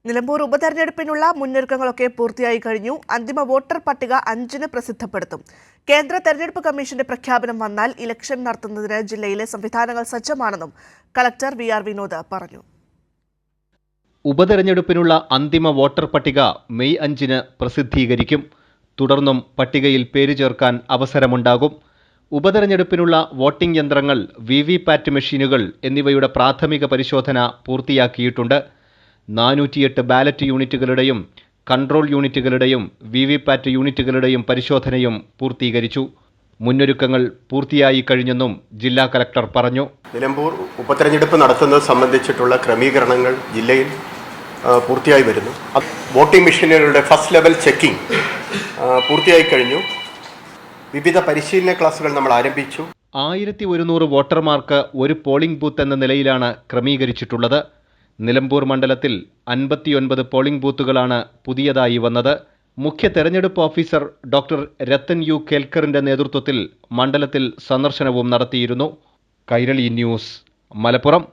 നിലമ്പൂർ ഉപതെരഞ്ഞെടുപ്പിനുള്ള മുന്നൊരുക്കങ്ങളൊക്കെ പൂർത്തിയായി കഴിഞ്ഞു. അന്തിമ വോട്ടർ പട്ടിക 5-ന് പ്രസിദ്ധപ്പെടുത്തും. കേന്ദ്ര തെരഞ്ഞെടുപ്പ് കമ്മീഷന്റെ പ്രഖ്യാപനം വന്നാൽ ഇലക്ഷൻ നടത്തുന്നതിന് ജില്ലയിലെ സംവിധാനങ്ങൾ സജ്ജമാണെന്നും കളക്ടർ VR വിനോദ് പറഞ്ഞു. ഉപതെരഞ്ഞെടുപ്പിനുള്ള അന്തിമ വോട്ടർ പട്ടിക മെയ് 5-ന് പ്രസിദ്ധീകരിക്കും. തുടർന്നും പട്ടികയിൽ പേര് ചേർക്കാൻ അവസരമുണ്ടാകും. ഉപതെരഞ്ഞെടുപ്പിനുള്ള വോട്ടിംഗ് യന്ത്രങ്ങൾ, VVPAT മെഷീനുകൾ എന്നിവയുടെ പ്രാഥമിക പരിശോധന പൂർത്തിയാക്കിയിട്ടുണ്ട്. 408 ബാലറ്റ് യൂണിറ്റുകളുടെയും കൺട്രോൾ യൂണിറ്റുകളുടെയും VVPAT യൂണിറ്റുകളുടെയും പരിശോധനയും പൂർത്തീകരിച്ചു. മുന്നൊരുക്കങ്ങൾ പൂർത്തിയായി കഴിഞ്ഞെന്നും ജില്ലാ കളക്ടർ പറഞ്ഞു. നിലമ്പൂർ ഉപതെരഞ്ഞെടുപ്പ് നടത്തുന്നത് സംബന്ധിച്ചിട്ടുള്ള ക്രമീകരണങ്ങൾ ജില്ലയിൽ പൂർത്തിയായി വരുന്നു. വോട്ടിംഗ് മെഷീനുകളുടെ ഫസ്റ്റ് ലെവൽ ചെക്കിംഗ് പൂർത്തിയായി കഴിഞ്ഞു. വിവിധ പരിശീലന ക്ലാസുകൾ നമ്മൾ ആരംഭിച്ചു. 1100 വോട്ടർമാർക്ക് ഒരു പോളിംഗ് ബൂത്ത് എന്ന നിലയിലാണ് ക്രമീകരിച്ചിട്ടുള്ളത്. നിലമ്പൂർ മണ്ഡലത്തിൽ 59 പോളിംഗ് ബൂത്തുകളാണ് പുതിയതായി വന്നത്. മുഖ്യ തെരഞ്ഞെടുപ്പ് ഓഫീസർ ഡോക്ടർ രത്തൻ യു കേൽക്കറിന്റെ നേതൃത്വത്തിൽ മണ്ഡലത്തിൽ സന്ദർശനവും നടത്തിയിരുന്നു. കൈരളി ന്യൂസ്, മലപ്പുറം.